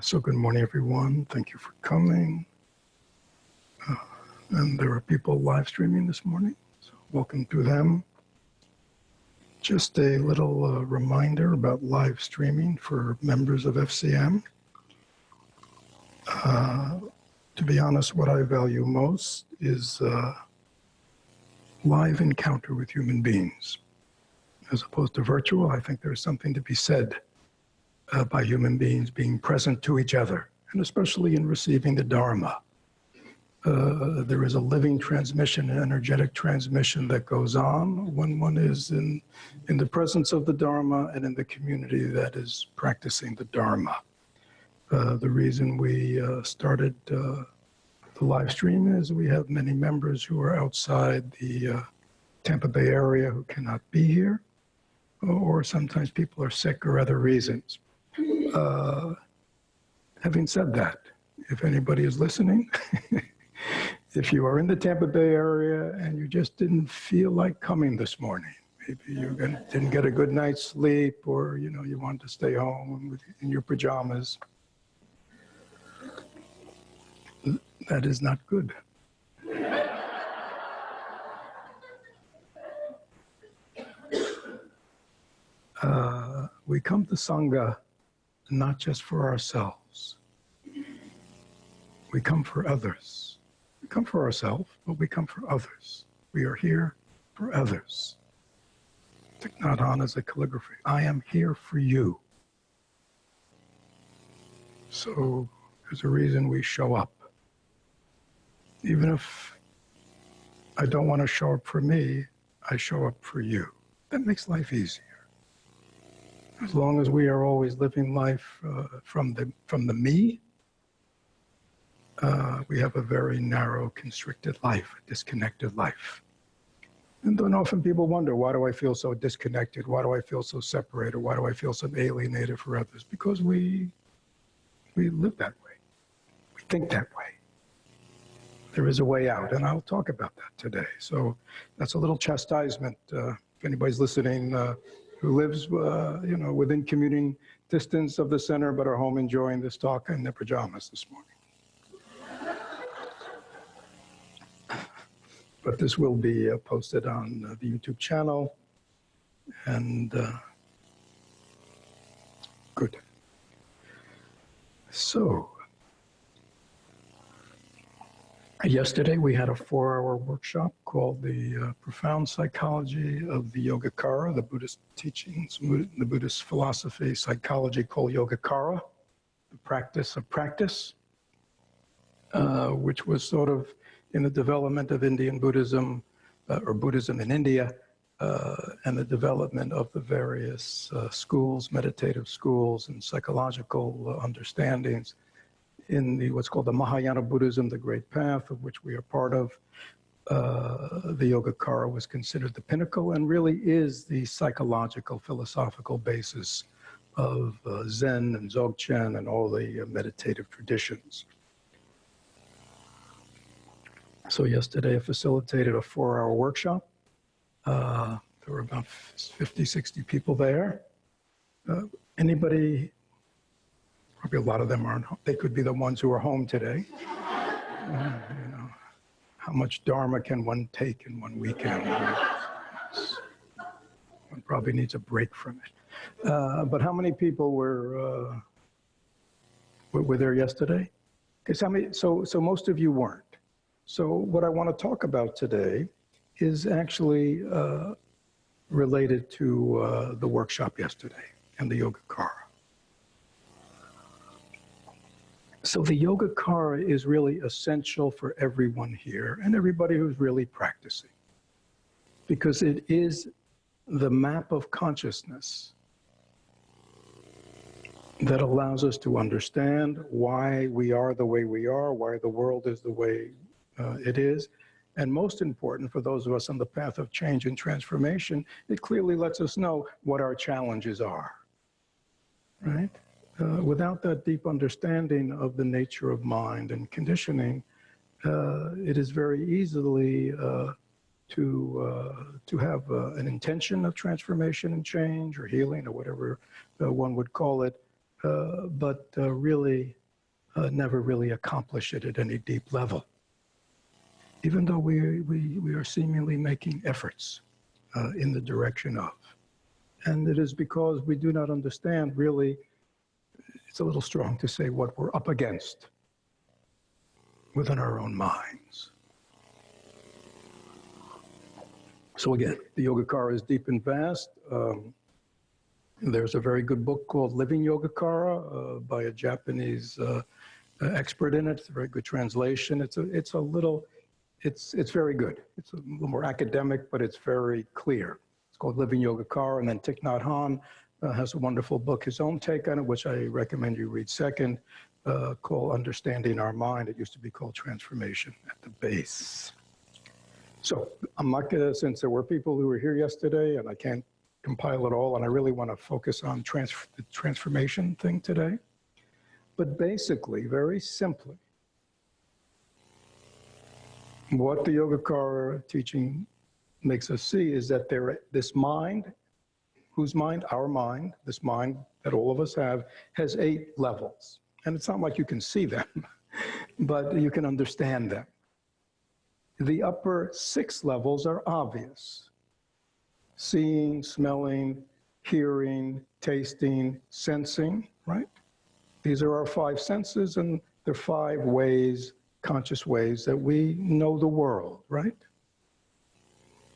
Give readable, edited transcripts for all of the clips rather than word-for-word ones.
So good morning, everyone. Thank you for coming. And there are people live streaming this morning, so welcome to them. Just a little reminder about live streaming for members of FCM. To be honest, what I value most is live encounter with human beings. As opposed to virtual, I think there's something to be said by human beings being present to each other, and especially in receiving the Dharma. There is a living transmission, an energetic transmission that goes on when one is in the presence of the Dharma and in the community that is practicing the Dharma. The reason we started the live stream is we have many members who are outside the Tampa Bay area who cannot be here, or sometimes people are sick or other reasons. Having said that, if anybody is listening, if you are in the Tampa Bay area and you just didn't feel like coming this morning, maybe you didn't get a good night's sleep, or you wanted to stay home in your pajamas, that is not good. We come to Sangha not just for ourselves. We come for others. We come for ourselves, but we come for others. We are here for others. Thich Nhat Hanh is a calligraphy. I am here for you. So there's a reason we show up. Even if I don't want to show up for me, I show up for you. That makes life easier. As long as we are always living life from the me, we have a very narrow, constricted life, a disconnected life. And then often people wonder, why do I feel so disconnected? Why do I feel so separated? Why do I feel so alienated for others? Because we live that way. We think that way. There is a way out, and I'll talk about that today. So that's a little chastisement. If anybody's listening who lives, within commuting distance of the center, but are home enjoying this talk in their pajamas this morning. But this will be posted on the YouTube channel, and good. So, yesterday we had a 4-hour workshop called the Profound Psychology of the Yogacara, the Buddhist teachings, the Buddhist philosophy, psychology called Yogacara, the practice of practice, which was sort of in the development of Indian Buddhism, or Buddhism in India, and the development of the various schools, meditative schools, and psychological understandings in what's called the Mahayana Buddhism, the Great Path, of which we are part of. The Yogacara was considered the pinnacle and really is the psychological, philosophical basis of Zen and Dzogchen and all the meditative traditions. So yesterday I facilitated a 4-hour workshop. There were about 50, 60 people there. Anybody, probably a lot of them aren't home. They could be the ones who are home today. How much Dharma can one take in one weekend? One probably needs a break from it. But how many people were there yesterday? So most of you weren't. So what I want to talk about today is actually related to the workshop yesterday and the Yogacara. So the Yogacara is really essential for everyone here and everybody who's really practicing, because it is the map of consciousness that allows us to understand why we are the way we are, why the world is the way it is. And most important for those of us on the path of change and transformation, it clearly lets us know what our challenges are, right? Without that deep understanding of the nature of mind and conditioning, it is very easily to have an intention of transformation and change or healing or whatever one would call it, but really never really accomplish it at any deep level, even though we are seemingly making efforts in the direction of. And it is because we do not understand really, it's a little strong to say what we're up against within our own minds. So again, the Yogacara is deep and vast. There's a very good book called Living Yogacara by a Japanese expert in it. It's a very good translation. It's very good. It's a little more academic, but it's very clear. It's called Living Yogacara. And then Thich Nhat Hanh has a wonderful book, his own take on it, which I recommend you read second, called Understanding Our Mind. It used to be called Transformation at the Base. So I'm not going to, since there were people who were here yesterday and I can't compile it all, and I really want to focus on the transformation thing today. But basically, very simply, what the Yogacara teaching makes us see is that this mind, whose mind? Our mind, this mind that all of us have, has 8 levels. And it's not like you can see them, but you can understand them. The upper 6 levels are obvious. Seeing, smelling, hearing, tasting, sensing, right? These are our 5 senses, and they're 5 ways, conscious ways that we know the world, right?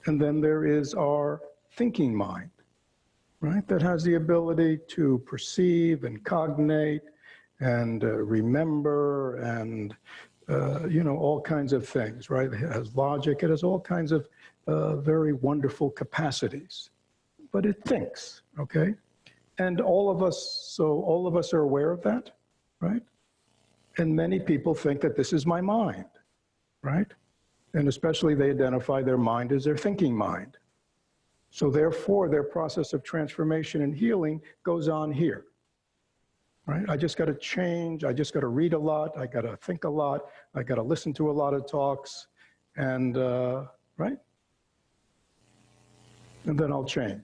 And then there is our thinking mind, right? That has the ability to perceive and cognate and remember and all kinds of things, right? It has logic, it has all kinds of very wonderful capacities, but it thinks, okay? And all of us are aware of that, right? And many people think that this is my mind, right? And especially they identify their mind as their thinking mind. So therefore, their process of transformation and healing goes on here. Right? I just got to change. I just got to read a lot. I got to think a lot. I got to listen to a lot of talks, and right? And then I'll change.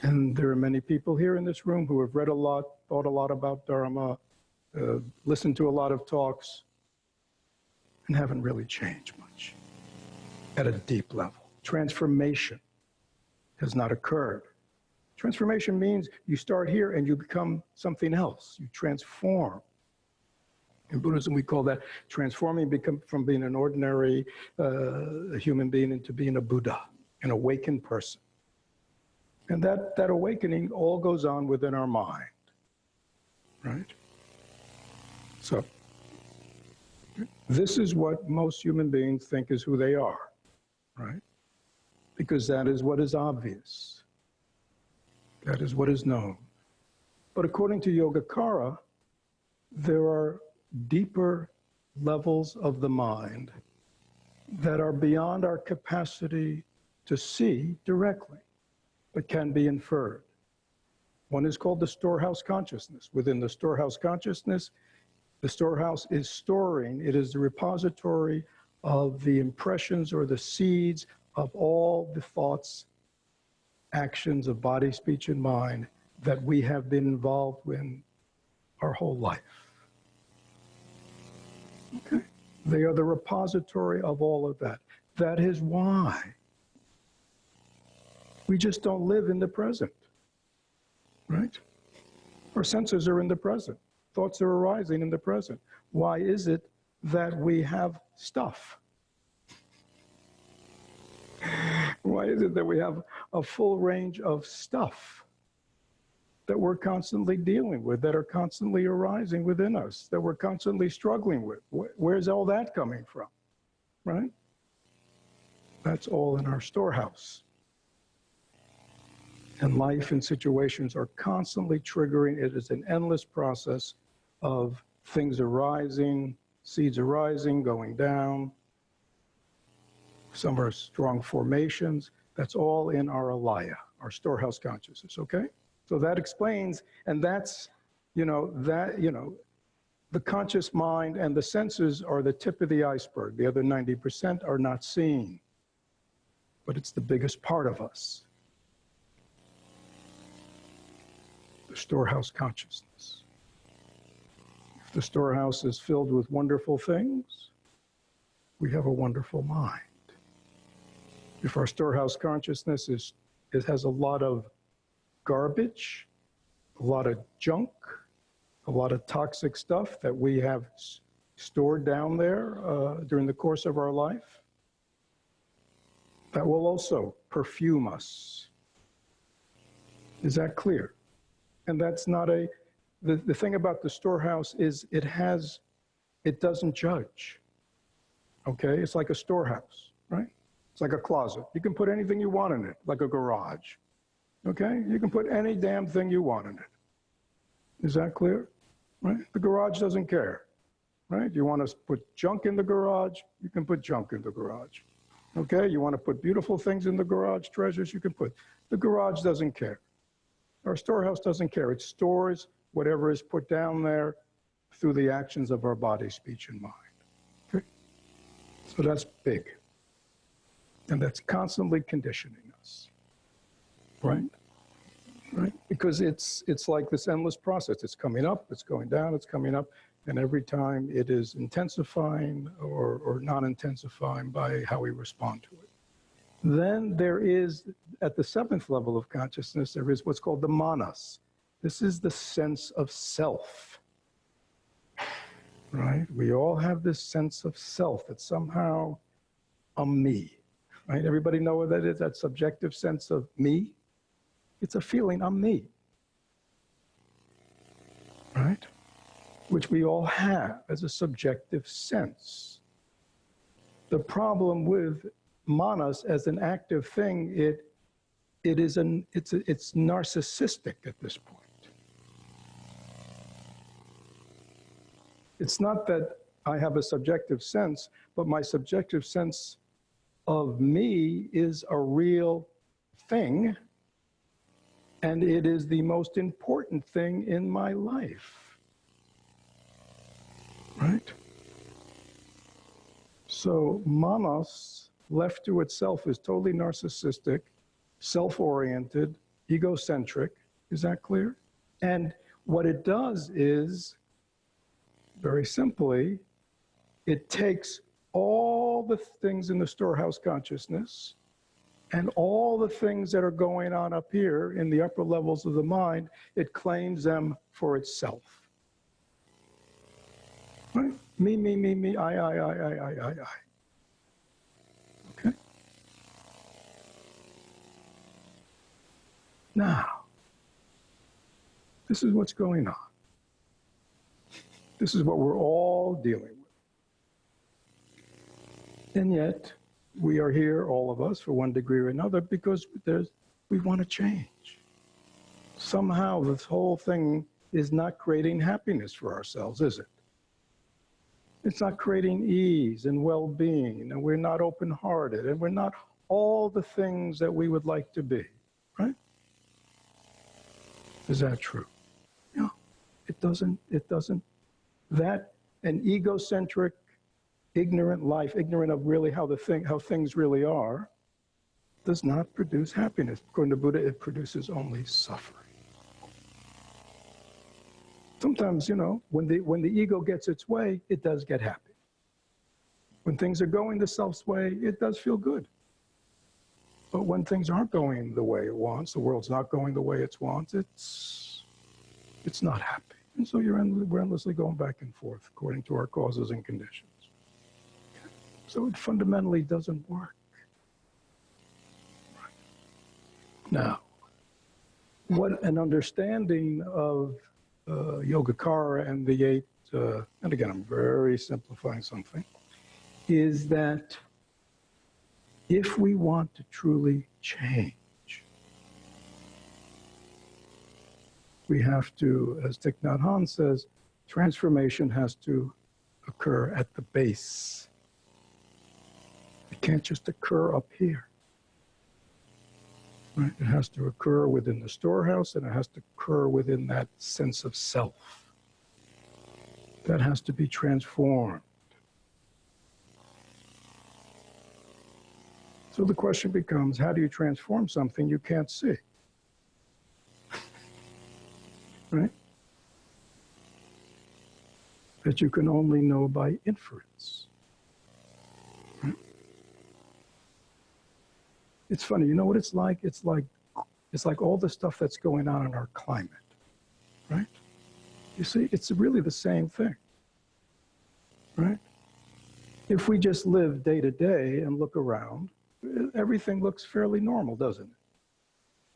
And there are many people here in this room who have read a lot, thought a lot about Dharma, listened to a lot of talks, and haven't really changed much at a deep level. Transformation has not occurred. Transformation means you start here and you become something else. You transform. In Buddhism, we call that transforming, from being an ordinary human being into being a Buddha, an awakened person. And that awakening all goes on within our mind, right? So this is what most human beings think is who they are, right? Because that is what is obvious. That is what is known. But according to Yogacara, there are deeper levels of the mind that are beyond our capacity to see directly, but can be inferred. One is called the storehouse consciousness. Within the storehouse consciousness, the storehouse is storing, it is the repository of the impressions or the seeds of all the thoughts, actions of body, speech, and mind that we have been involved in our whole life. Okay? They are the repository of all of that. That is why we just don't live in the present, right? Our senses are in the present. Thoughts are arising in the present. Why is it that we have stuff? Why is it that we have a full range of stuff that we're constantly dealing with, that are constantly arising within us, that we're constantly struggling with? Where's all that coming from, right? That's all in our storehouse. And life and situations are constantly triggering. It is an endless process of things arising, seeds arising, going down. Some are strong formations. That's all in our alaya, our storehouse consciousness, okay? So that explains, and that's, the conscious mind and the senses are the tip of the iceberg. The other 90% are not seen, but it's the biggest part of us. The storehouse consciousness. If the storehouse is filled with wonderful things, we have a wonderful mind. If our storehouse consciousness has a lot of garbage, a lot of junk, a lot of toxic stuff that we have stored down there during the course of our life, that will also perfume us. Is that clear? And that's not the thing about the storehouse is it doesn't judge. Okay, it's like a storehouse, right? It's like a closet. You can put anything you want in it, like a garage. Okay, you can put any damn thing you want in it. Is that clear? Right? The garage doesn't care, right? You want to put junk in the garage, you can put junk in the garage. Okay, you want to put beautiful things in the garage, treasures, you can put. The garage doesn't care. Our storehouse doesn't care. It stores whatever is put down there through the actions of our body, speech, and mind. Okay? So that's big. And that's constantly conditioning us, right? Right? Because it's like this endless process. It's coming up, it's going down, it's coming up, and every time it is intensifying or not intensifying by how we respond to it. Then there is, at the seventh level of consciousness, there is what's called the manas. This is the sense of self, right? We all have this sense of self. It's somehow a me, right? Everybody know what that is, that subjective sense of me? It's a feeling, I'm me, right? Which we all have as a subjective sense. The problem with manas as an active thing, it's narcissistic at this point. It's not that I have a subjective sense, but my subjective sense of me is a real thing, and it is the most important thing in my life, right? So manas, left to itself, is totally narcissistic, self-oriented, egocentric. Is that clear? And what it does is, very simply, it takes all the things in the storehouse consciousness and all the things that are going on up here in the upper levels of the mind, it claims them for itself. Right? Me, I. Okay? Now, this is what's going on. This is what we're all dealing with. And yet, we are here, all of us, for one degree or another, because we want to change. Somehow, this whole thing is not creating happiness for ourselves, is it? It's not creating ease and well-being, and we're not open-hearted, and we're not all the things that we would like to be, right? Is that true? No, it doesn't. That an egocentric, ignorant life, ignorant of really how things really are, does not produce happiness. According to Buddha, it produces only suffering. Sometimes, when the ego gets its way, it does get happy. When things are going the self's way, it does feel good. But when things aren't going the way it wants, the world's not going the way it wants, it's not happy. And so we're endlessly going back and forth according to our causes and conditions. So it fundamentally doesn't work. Right. Now, what an understanding of Yogacara and the eight, and again, I'm very simplifying something, is that if we want to truly change, we have to, as Thich Nhat Hanh says, transformation has to occur at the base. It can't just occur up here. Right? It has to occur within the storehouse, and it has to occur within that sense of self. That has to be transformed. So the question becomes, how do you transform something you can't see? Right? That you can only know by inference. Right? It's funny, you know what it's like? It's like all the stuff that's going on in our climate, right? You see, it's really the same thing, right? If we just live day to day and look around, everything looks fairly normal, doesn't it?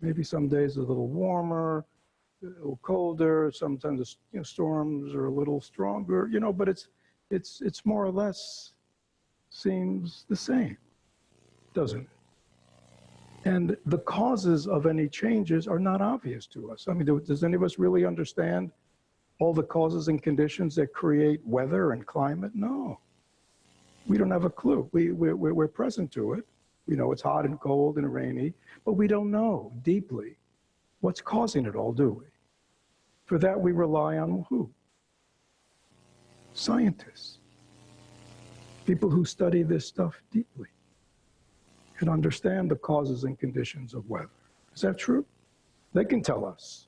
Maybe some days a little warmer, a little colder, sometimes storms are a little stronger, but it's more or less seems the same, doesn't it? And the causes of any changes are not obvious to us. I mean, does any of us really understand all the causes and conditions that create weather and climate? No. We don't have a clue. We're present to it. We know it's hot and cold and rainy, but we don't know deeply what's causing it all, do we? For that, we rely on who? Scientists. People who study this stuff deeply and understand the causes and conditions of weather. Is that true? They can tell us,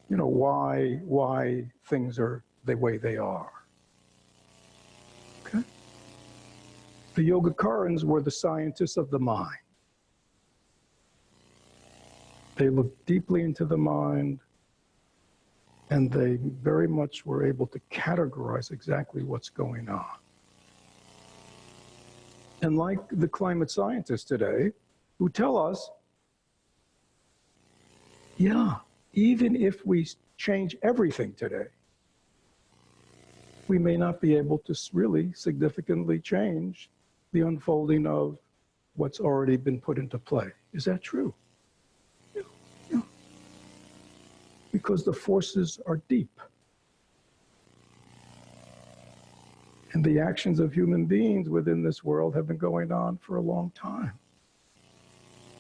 why things are the way they are. Okay? The Yogacarans were the scientists of the mind. They looked deeply into the mind, and they very much were able to categorize exactly what's going on. And like the climate scientists today, who tell us, yeah, even if we change everything today, we may not be able to really significantly change the unfolding of what's already been put into play. Is that true? Yeah. Because the forces are deep. And the actions of human beings within this world have been going on for a long time.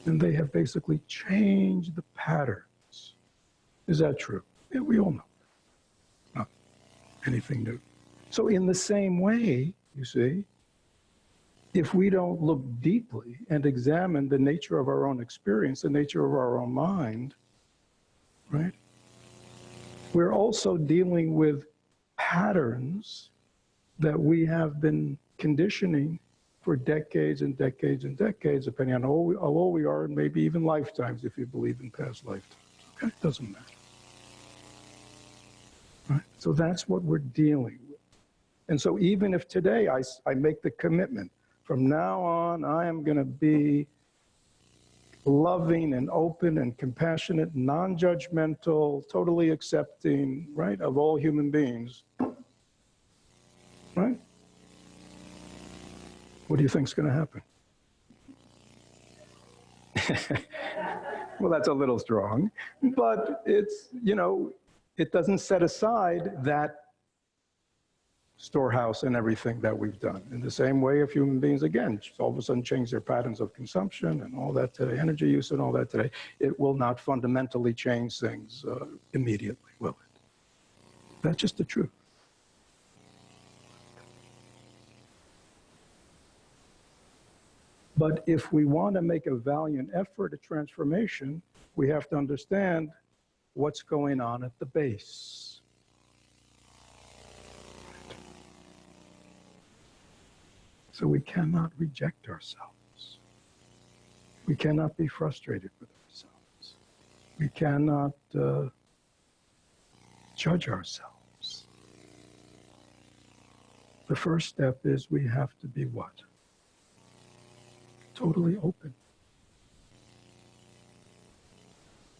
And they have basically changed the patterns. Is that true? Yeah, we all know. Not anything new. So in the same way, you see, if we don't look deeply and examine the nature of our own experience, the nature of our own mind, right? We're also dealing with patterns that we have been conditioning for decades and decades and decades, depending on how old we are, and maybe even lifetimes if you believe in past lifetimes. Okay? Doesn't matter. Right? So that's what we're dealing with. And so even if today I make the commitment, from now on I am going to be loving and open and compassionate, non-judgmental, totally accepting, right, of all human beings, right? What do you think is going to happen? Well, that's a little strong, but it's, it doesn't set aside that storehouse and everything that we've done. In the same way, if human beings, again, all of a sudden change their patterns of consumption and all that today, energy use and all that today, it will not fundamentally change things immediately, will it? That's just the truth. But if we want to make a valiant effort at transformation, we have to understand what's going on at the base. So we cannot reject ourselves. We cannot be frustrated with ourselves. We cannot judge ourselves. The first step is we have to be what? Totally open.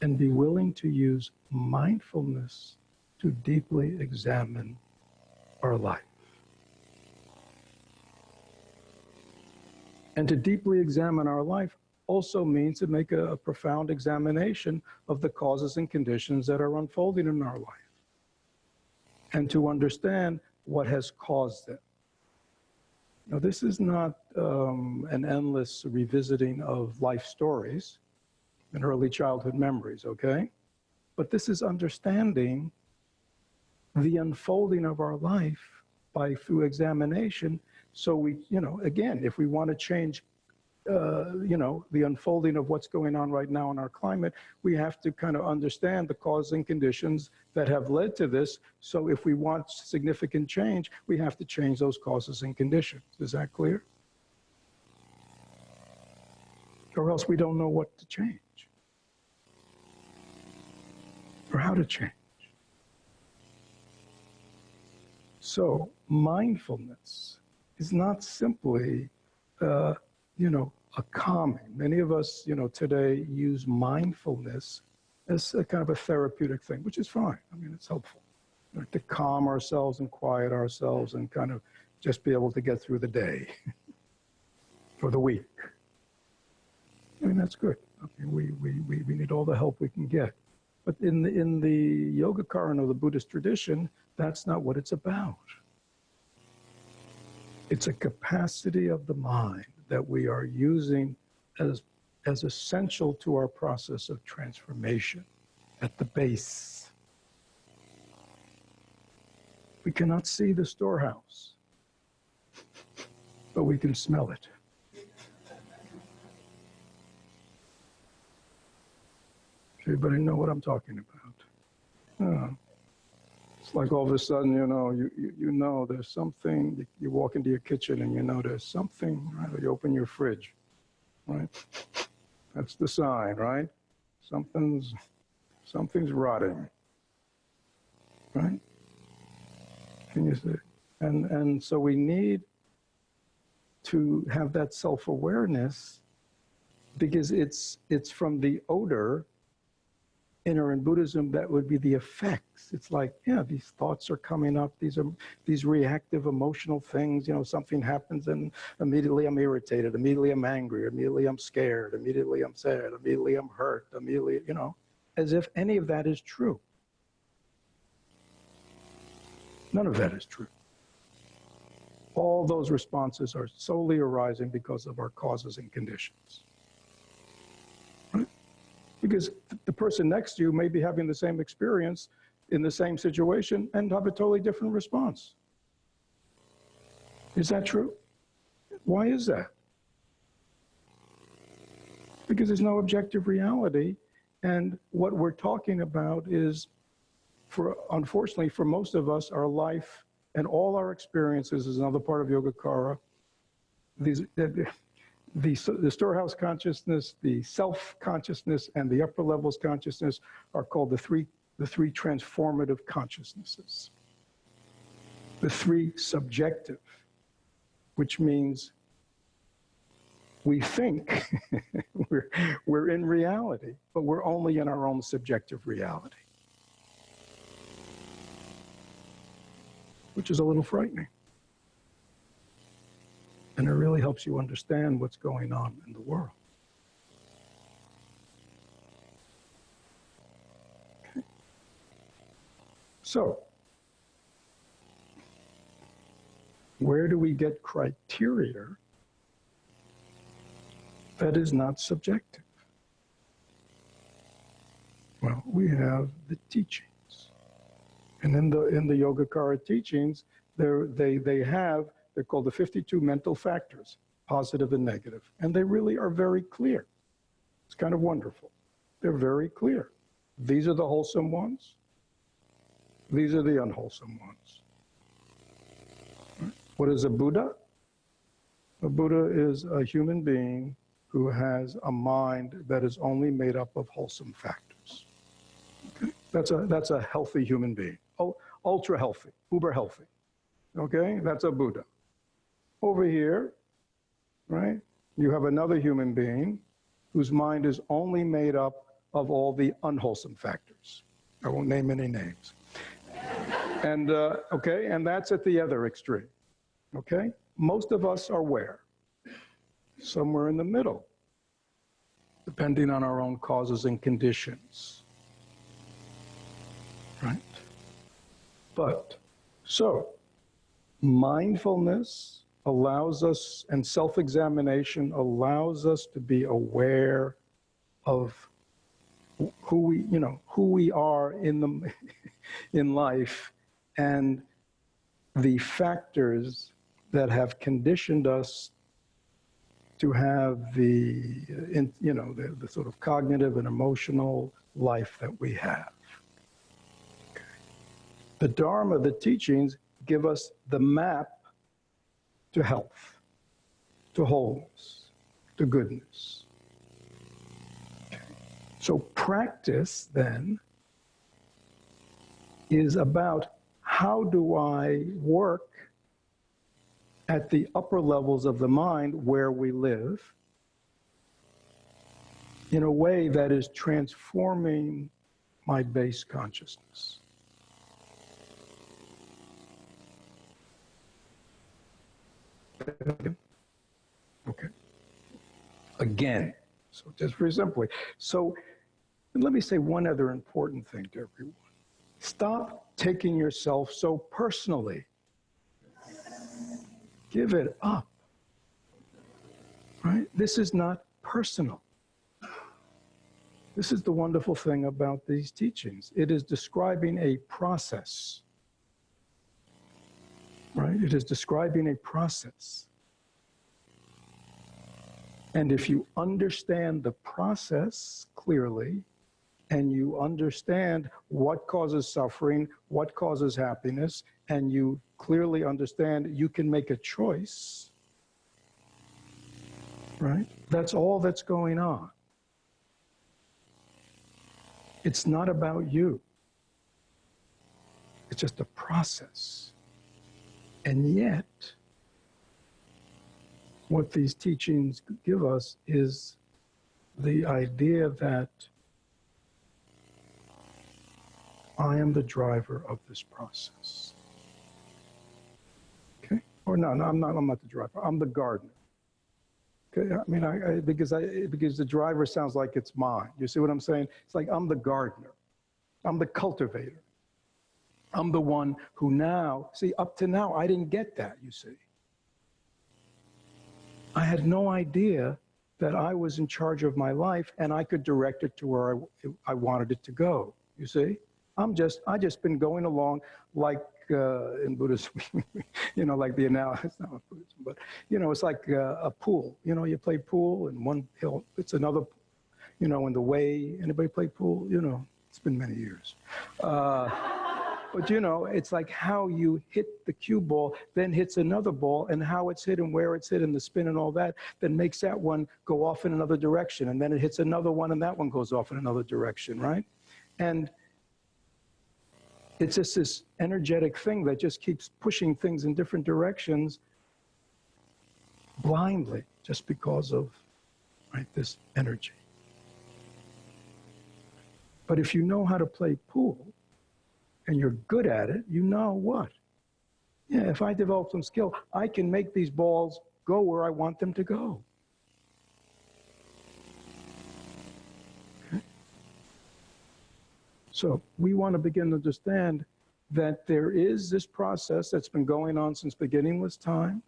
And be willing to use mindfulness to deeply examine our life. And to deeply examine our life also means to make a profound examination of the causes and conditions that are unfolding in our life, and to understand what has caused them. Now, this is not an endless revisiting of life stories and early childhood memories, okay? But this is understanding the unfolding of our life through examination. So we, again, if we want to change, the unfolding of what's going on right now in our climate, we have to kind of understand the causes and conditions that have led to this. So if we want significant change, we have to change those causes and conditions. Is that clear? Or else we don't know what to change or how to change. So mindfulness is not simply, a calming. Many of us, today use mindfulness as a kind of a therapeutic thing, which is fine. I mean, it's helpful to calm ourselves and quiet ourselves and kind of just be able to get through the day or the week. I mean, that's good. I mean, we need all the help we can get. But in the Yogacara of the Buddhist tradition, that's not what it's about. It's a capacity of the mind that we are using as essential to our process of transformation at the base. We cannot see the storehouse, but we can smell it. Does everybody know what I'm talking about? It's like all of a sudden, you know there's something, you walk into your kitchen and you know there's something, right? Or you open your fridge, right? That's the sign, right? Something's rotting, right? Can you see? And so we need to have that self-awareness because it's from the odor. In Buddhism, that would be the effects. It's like, these thoughts are coming up. These reactive emotional things. Something happens and immediately I'm irritated. Immediately I'm angry. Immediately I'm scared. Immediately I'm sad. Immediately I'm hurt. Immediately, as if any of that is true. None of that is true. All those responses are solely arising because of our causes and conditions. Because the person next to you may be having the same experience in the same situation and have a totally different response. Is that true? Why is that? Because there's no objective reality, and what we're talking about is, unfortunately for most of us, our life and all our experiences is another part of Yogacara. The storehouse consciousness, the self-consciousness, and the upper levels consciousness are called the three transformative consciousnesses. The three subjective, which means we think we're in reality, but we're only in our own subjective reality, which is a little frightening. And it really helps you understand what's going on in the world. Okay. So, where do we get criteria that is not subjective? Well, we have the teachings. And in the Yogacara teachings, they're called the 52 mental factors, positive and negative. And they really are very clear. It's kind of wonderful. They're very clear. These are the wholesome ones. These are the unwholesome ones. What is a Buddha? A Buddha is a human being who has a mind that is only made up of wholesome factors. Okay? That's a healthy human being. Ultra healthy, uber healthy. Okay? That's a Buddha. Over here, right, you have another human being whose mind is only made up of all the unwholesome factors. I won't name any names. And, okay, and that's at the other extreme, okay? Most of us are where? Somewhere in the middle, depending on our own causes and conditions, right? But, so, mindfulness allows us, and self-examination allows us to be aware of who we are in life and the factors that have conditioned us to have the sort of cognitive and emotional life that we have. Okay. The Dharma, the teachings, give us the map to health, to wholeness, to goodness. Okay. So practice, then, is about how do I work at the upper levels of the mind where we live in a way that is transforming my base consciousness. Okay. Again. So just very simply. So let me say one other important thing to everyone. Stop taking yourself so personally. Give it up. Right? This is not personal. This is the wonderful thing about these teachings. It is describing a process. Right? It is describing a process. And if you understand the process clearly, and you understand what causes suffering, what causes happiness, and you clearly understand you can make a choice, right? That's all that's going on. It's not about you. It's just a process. And yet, what these teachings give us is the idea that I am the driver of this process. Okay? Or no, I'm not the driver. I'm the gardener. Okay? I mean, because the driver sounds like it's mine. You see what I'm saying? It's like I'm the gardener. I'm the cultivator. I'm the one who now, see, up to now, I didn't get that, you see. I had no idea that I was in charge of my life and I could direct it to where I wanted it to go, you see? I just been going along like in Buddhism, like the analogy, it's not Buddhism, but, it's like a pool. You play pool and one hill, it's another, in the way, anybody play pool? It's been many years. But, it's like how you hit the cue ball, then hits another ball, and how it's hit and where it's hit and the spin and all that, then makes that one go off in another direction. And then it hits another one and that one goes off in another direction, right? And it's just this energetic thing that just keeps pushing things in different directions blindly, just because of this energy. But if you know how to play pool, and you're good at it, you know what? Yeah, if I develop some skill, I can make these balls go where I want them to go. Okay? So we want to begin to understand that there is this process that's been going on since beginningless time.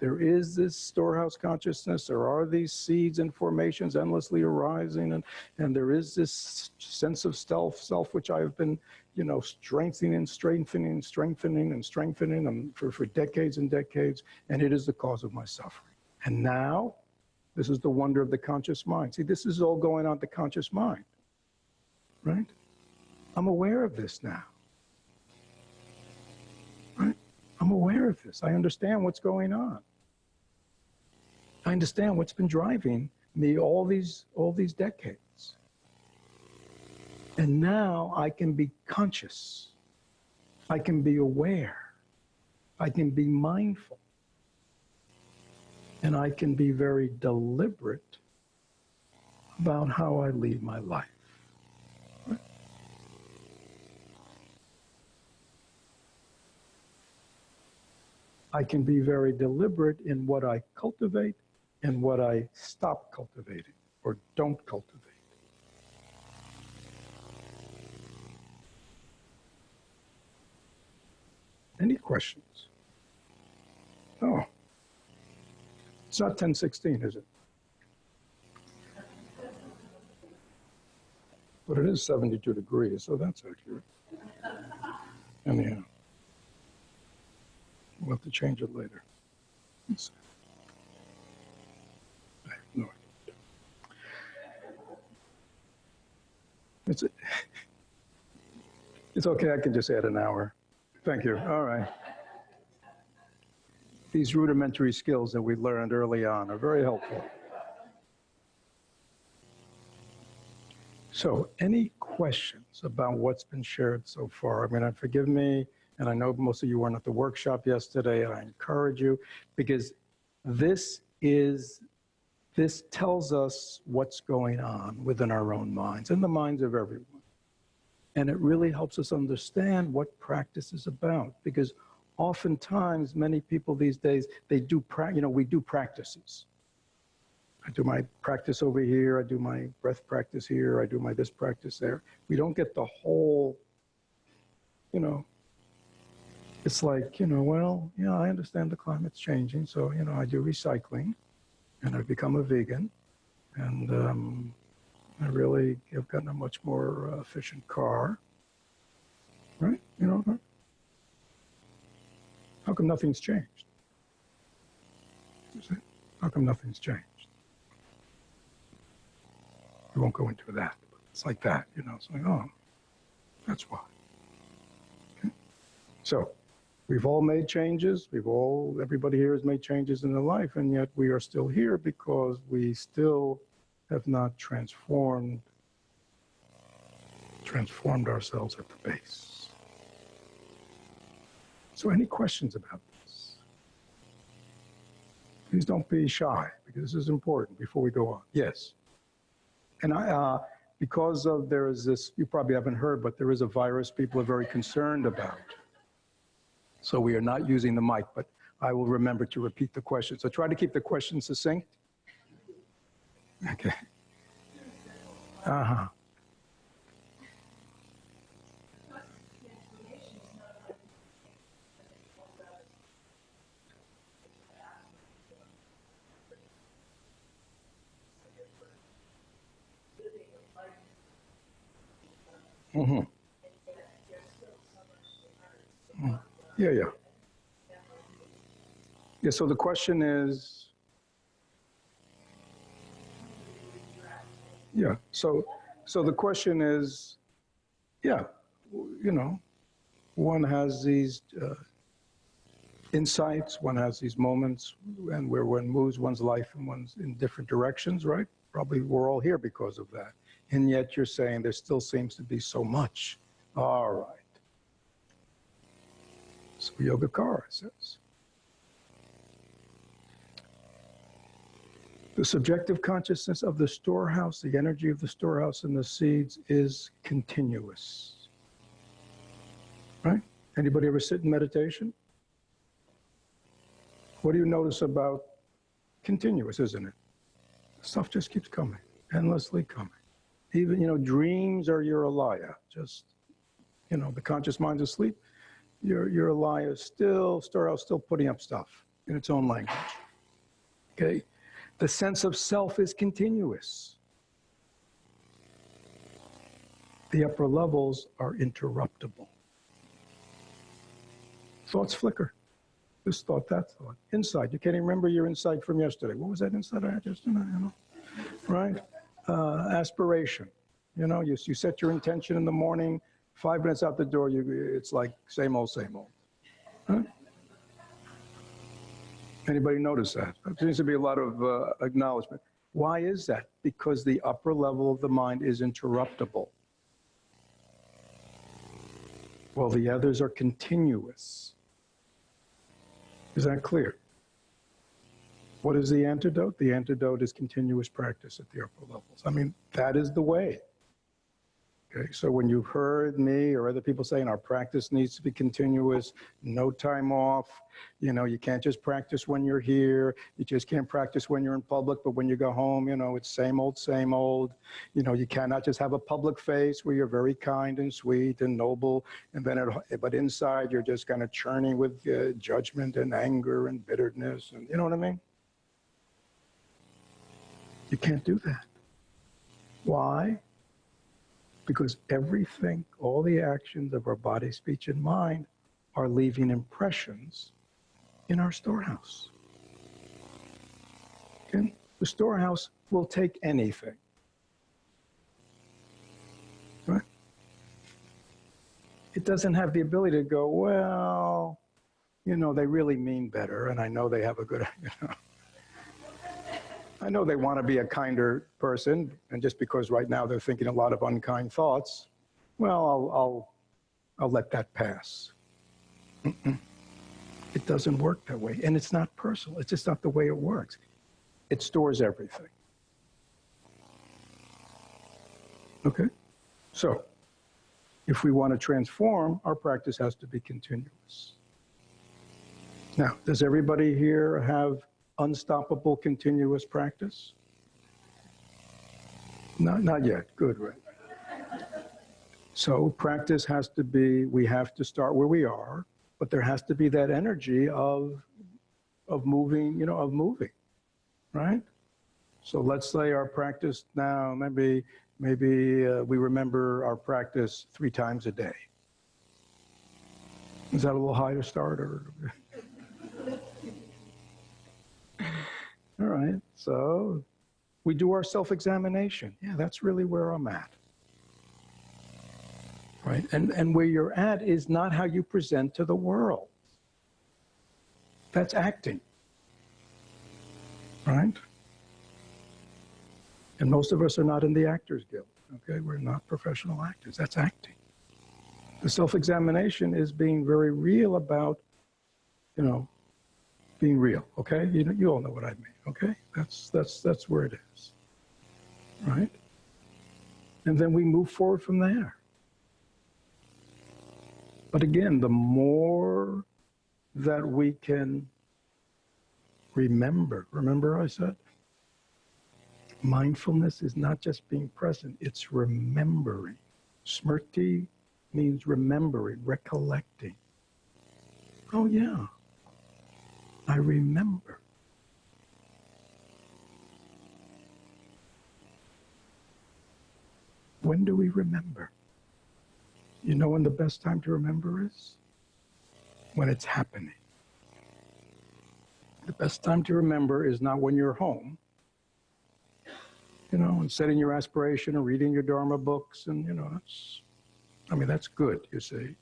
There is this storehouse consciousness. There are these seeds and formations endlessly arising, and there is this sense of self, which I have been, strengthening for decades and decades, and it is the cause of my suffering. And now, this is the wonder of the conscious mind. See, this is all going on the conscious mind, right? I'm aware of this now, right? I'm aware of this. I understand what's going on. I understand what's been driving me all these decades. And now I can be conscious. I can be aware. I can be mindful. And I can be very deliberate about how I lead my life. Right? I can be very deliberate in what I cultivate and what I stop cultivating or don't cultivate. Any questions? Oh, it's not 10:16, is it? But it is 72 degrees, so that's accurate. Anyhow. We'll have to change it later. Let's see. I have no idea. It's okay, I can just add an hour. Thank you. All right. These rudimentary skills that we learned early on are very helpful. So, any questions about what's been shared so far? I mean, forgive me, and I know most of you weren't at the workshop yesterday, and I encourage you, because this tells us what's going on within our own minds and the minds of everyone. And it really helps us understand what practice is about, because oftentimes many people these days, we do practices. I do my practice over here, I do my breath practice here, I do my this practice there. We don't get the whole, it's like, well, I understand the climate's changing, so, I do recycling, and I've become a vegan, and I really have gotten a much more efficient car, right? How come nothing's changed? How come nothing's changed? We won't go into that, but it's like that, it's like, oh, that's why. Okay? So, we've all made changes, everybody here has made changes in their life, and yet we are still here because we still have not transformed ourselves at the base. So any questions about this? Please don't be shy, because this is important before we go on. Yes? And because there is this, you probably haven't heard, but there is a virus people are very concerned about. So we are not using the mic, but I will remember to repeat the question. So try to keep the question succinct. Okay. Uh-huh. Mm-hmm. Mm. Yeah. Yeah, so the question is, yeah, so the question is, yeah, one has these insights, one has these moments, and where one moves one's life and one's in different directions, right? Probably we're all here because of that. And yet you're saying there still seems to be so much. All right. So Yogacara says, the subjective consciousness of the storehouse, the energy of the storehouse and the seeds is continuous. Right? Anybody ever sit in meditation? What do you notice about continuous, isn't it? Stuff just keeps coming, endlessly coming. Even, dreams are your alaya. Just, the conscious mind's asleep. Your alaya is storehouse still putting up stuff in its own language. Okay? The sense of self is continuous. The upper levels are interruptible. Thoughts flicker. This thought, that thought. Insight. You can't even remember your insight from yesterday. What was that insight I had yesterday? Right? Aspiration. You set your intention in the morning. 5 minutes out the door, it's like same old, same old. Huh? Anybody notice that? There seems to be a lot of acknowledgement. Why is that? Because the upper level of the mind is interruptible, while the others are continuous. Is that clear? What is the antidote? The antidote is continuous practice at the upper levels. I mean, that is the way. Okay, so when you've heard me or other people saying our practice needs to be continuous, no time off, you can't just practice when you're here, you just can't practice when you're in public, but when you go home, it's same old, same old. You cannot just have a public face where you're very kind and sweet and noble, and then but inside you're just kind of churning with judgment and anger and bitterness, and you know what I mean? You can't do that. Why? Because all the actions of our body, speech, and mind are leaving impressions in our storehouse. Okay? The storehouse will take anything. Right? It doesn't have the ability to go, well, you know, they really mean better, and I know they have a good, you know. I know they want to be a kinder person, and just because right now they're thinking a lot of unkind thoughts, well, I'll let that pass. It doesn't work that way, and it's not personal. It's just not the way it works. It stores everything. Okay? So, if we want to transform, our practice has to be continuous. Now, does everybody here have unstoppable, continuous practice? Not yet. Good, right? So practice has to be, we have to start where we are, but there has to be that energy of moving, you know, of moving, right? So let's say our practice now, maybe we remember our practice 3 times a day. Is that a little high to start, or? All right, so we do our self-examination. Yeah, that's really where I'm at. Right? And where you're at is not how you present to the world. That's acting. Right? And most of us are not in the Actors Guild. Okay? We're not professional actors. That's acting. The self-examination is being very real about, you know, being real. Okay? You all know what I mean. Okay? That's where it is. Right? And then we move forward from there. But again, the more that we can remember I said, mindfulness is not just being present, it's remembering. Smrti means remembering, recollecting. Oh yeah, I remember. When do we remember? You know when the best time to remember is? When it's happening. The best time to remember is not when you're home, you know, and setting your aspiration and reading your Dharma books, and, you know, that's good, you see.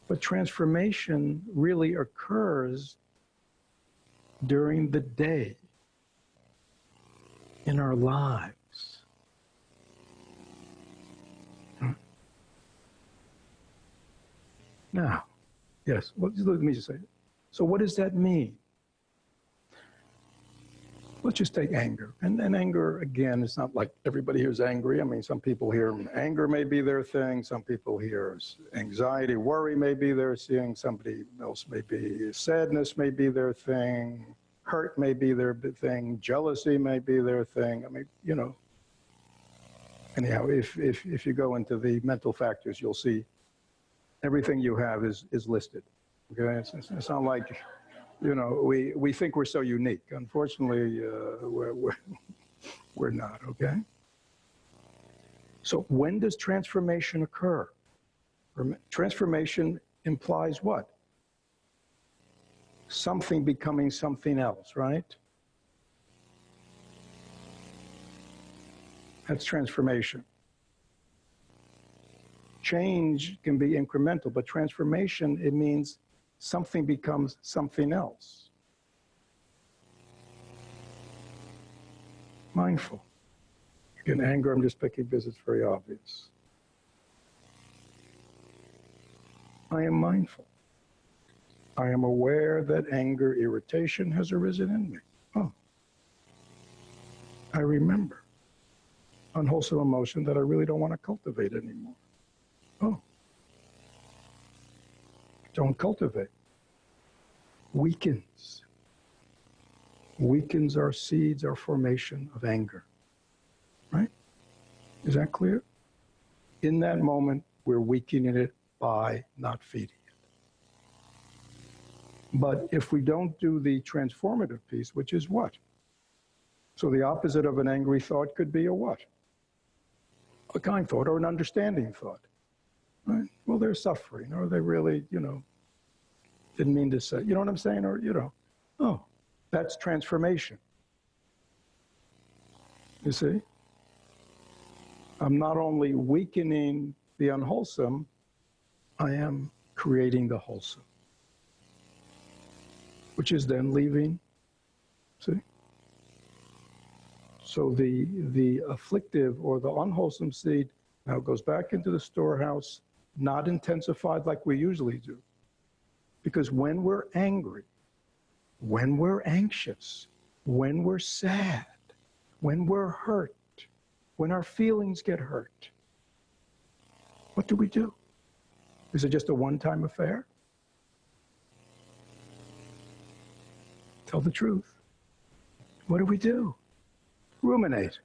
But transformation really occurs during the day, in our lives. Now, yes, let me just say it. So what does that mean? Let's just take anger. And anger, again, it's not like everybody here is angry. I mean, some people here, anger may be their thing. Some people here, anxiety, worry may be their thing. Somebody else may be, sadness may be their thing. Hurt may be their thing. Jealousy may be their thing. I mean, you know. Anyhow, if you go into the mental factors, you'll see everything you have is listed. Okay, it's not like, you know, we think we're so unique. Unfortunately, we're not. Okay. So when does transformation occur? Transformation implies what? Something becoming something else, right? That's transformation. Change can be incremental, but transformation, it means something becomes something else. Mindful. Again, anger, I'm just picking because it's very obvious. I am mindful. I am aware that anger, irritation has arisen in me. Oh. I remember unwholesome emotion that I really don't want to cultivate anymore. Oh. Don't cultivate. Weakens. Weakens our seeds, our formation of anger. Right? Is that clear? In that moment, we're weakening it by not feeding it. But if we don't do the transformative piece, which is what? So the opposite of an angry thought could be a what? A kind thought or an understanding thought. Right? Well, they're suffering, or they really, you know. Didn't mean to say, you know what I'm saying? Or, oh, that's transformation. You see? I'm not only weakening the unwholesome, I am creating the wholesome, which is then leaving. See? So the afflictive or the unwholesome seed now goes back into the storehouse, not intensified like we usually do. Because when we're angry, when we're anxious, when we're sad, when we're hurt, when our feelings get hurt, what do we do? Is it just a one-time affair? Tell the truth. What do we do? Ruminate.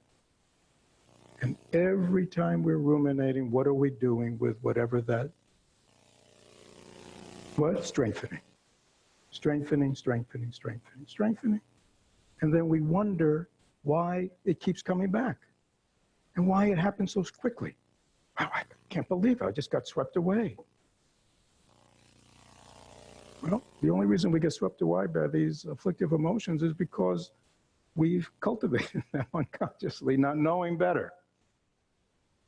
And every time we're ruminating, what are we doing with whatever that? What? Strengthening. Strengthening, strengthening, strengthening, strengthening. And then we wonder why it keeps coming back and why it happens so quickly. Wow, I can't believe it. I just got swept away. Well, the only reason we get swept away by these afflictive emotions is because we've cultivated them unconsciously, not knowing better.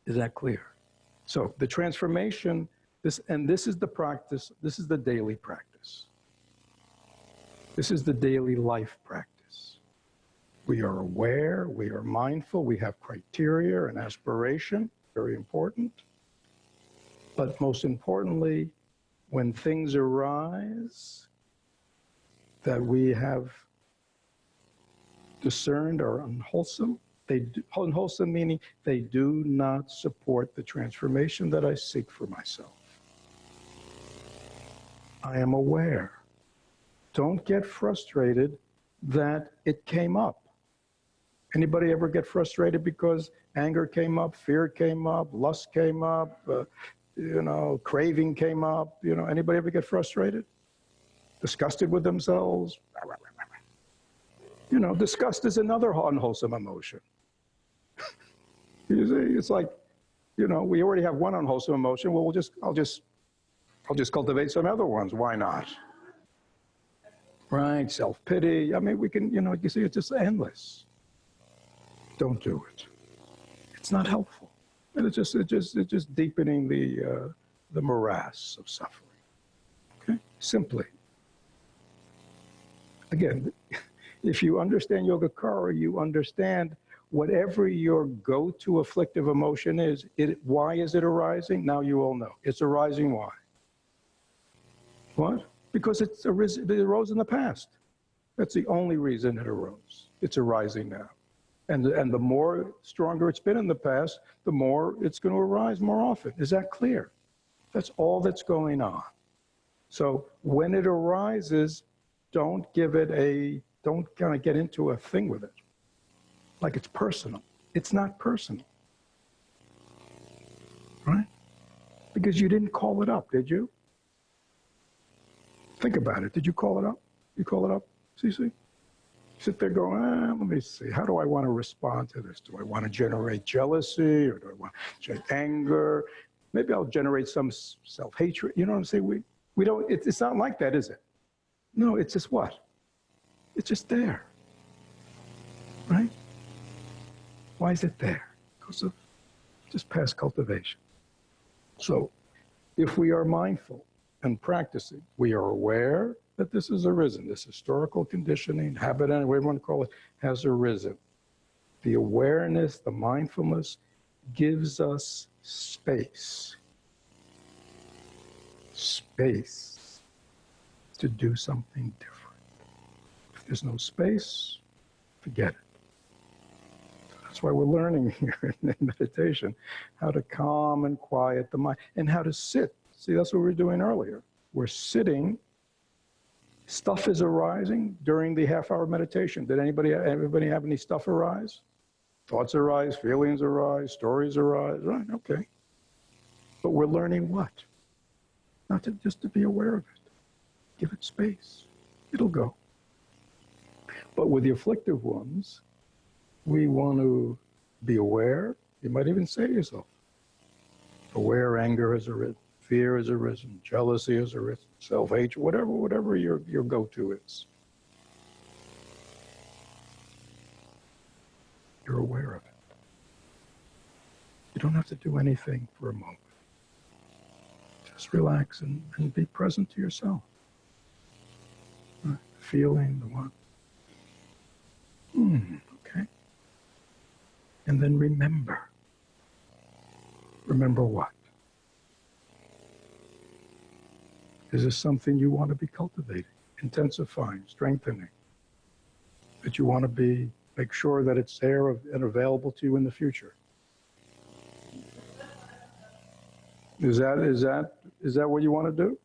Is that clear? So the transformation, this is the practice, this is the daily practice. This is the daily life practice. We are aware, we are mindful, we have criteria and aspiration, very important. But most importantly, when things arise that we have discerned are unwholesome, unwholesome meaning they do not support the transformation that I seek for myself. I am aware. Don't get frustrated that it came up. Anybody ever get frustrated because anger came up, fear came up, lust came up, craving came up? Anybody ever get frustrated? Disgusted with themselves? Disgust is another unwholesome emotion. You see, it's like, we already have one unwholesome emotion. Well, I'll just cultivate some other ones. Why not? Right? Self-pity. I mean, we can, you see, it's just endless. Don't do it. It's not helpful. And it's just deepening the morass of suffering. Okay? Simply. Again, if you understand Yogacara, you understand whatever your go-to afflictive emotion is, why is it arising? Now you all know. It's arising why? What? Because it arose in the past. That's the only reason it arose. It's arising now. And the more stronger it's been in the past, the more it's going to arise more often. Is that clear? That's all that's going on. So when it arises, don't kind of get into a thing with it. Like it's personal. It's not personal. Right? Because you didn't call it up, did you? Think about it. Did you call it up? You call it up, Cece? Sit there going, let me see. How do I want to respond to this? Do I want to generate jealousy or do I want to generate anger? Maybe I'll generate some self-hatred. You know what I'm saying? We don't, it's not like that, is it? No, it's just what? It's just there. Right? Why is it there? Because of just past cultivation. So if we are mindful and practicing, we are aware that this has arisen. This historical conditioning, habit, whatever you want to call it, has arisen. The awareness, the mindfulness gives us space. Space to do something different. If there's no space, forget it. That's why we're learning here in meditation how to calm and quiet the mind and how to sit. See, that's what we were doing earlier. We're sitting. Stuff is arising during the half-hour meditation. Did everybody have any stuff arise? Thoughts arise, feelings arise, stories arise. Right, okay. But we're learning what? Not just to be aware of it. Give it space. It'll go. But with the afflictive ones, we want to be aware. You might even say to yourself, aware anger has arisen. fear has arisen, jealousy has arisen, self-hatred, whatever your go-to is. You're aware of it. You don't have to do anything for a moment. Just relax and be present to yourself. Feeling the one. Okay. And then remember. Remember what? Is this something you want to be cultivating, intensifying, strengthening? That you want to make sure that it's there and available to you in the future? Is that what you want to do?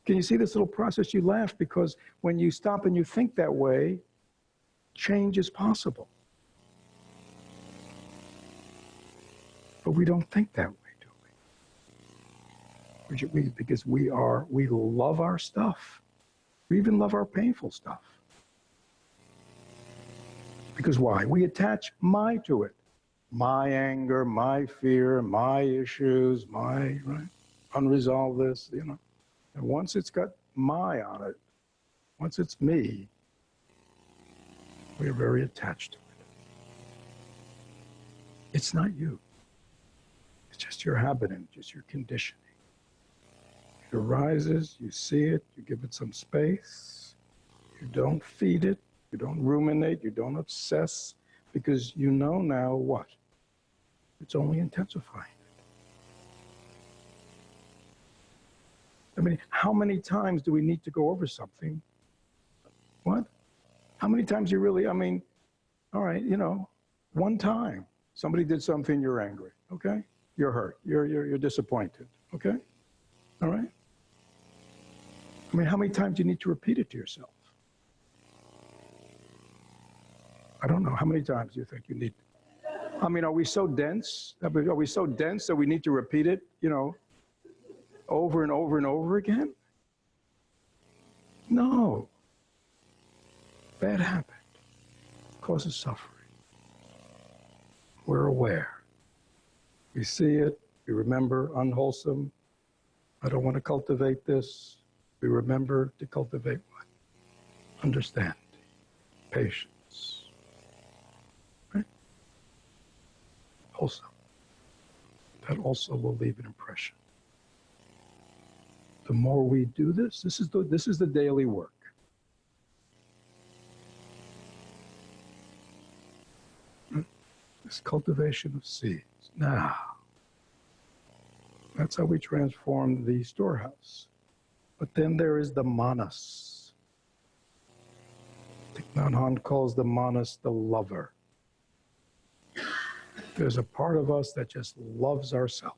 Can you see this little process? You laugh because when you stop and you think that way, change is possible. But we don't think that way, do we? Because we love our stuff. We even love our painful stuff. Because why? We attach my to it. My anger, my fear, my issues, my unresolved this, And once it's got my on it, once it's me, we're very attached to it. It's not you. It's just your habitant, just your conditioning. It arises, you see it, you give it some space, you don't feed it, you don't ruminate, you don't obsess, because you know now what? It's only intensifying it. I mean, how many times do we need to go over something? What? How many times you really, all right, one time. Somebody did something, you're angry, okay? You're hurt, you're disappointed, okay? All right? How many times do you need to repeat it to yourself? I don't know. How many times do you think you need? Are we so dense? Are we so dense that we need to repeat it, over and over and over again? No. Bad habit causes suffering. We're aware. We see it. We remember unwholesome. I don't want to cultivate this. We remember to cultivate what? Understanding, patience. Wholesome. That also will leave an impression. The more we do this is the daily work. This cultivation of seeds. Now, that's how we transform the storehouse. But then there is the manas. Thich Nhat Hanh calls the manas the lover. There's a part of us that just loves ourselves.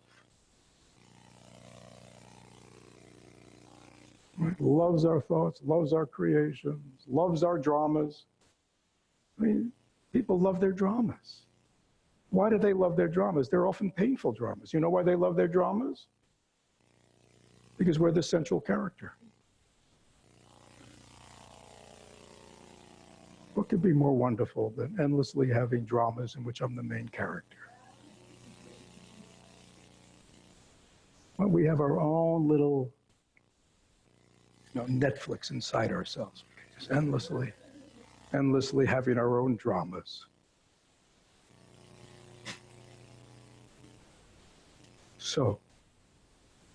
Right? Loves our thoughts, loves our creations, loves our dramas. People love their dramas. Why do they love their dramas? They're often painful dramas. You know why they love their dramas? Because we're the central character. What could be more wonderful than endlessly having dramas in which I'm the main character? Well, we have our own little Netflix inside ourselves. Just endlessly having our own dramas. So,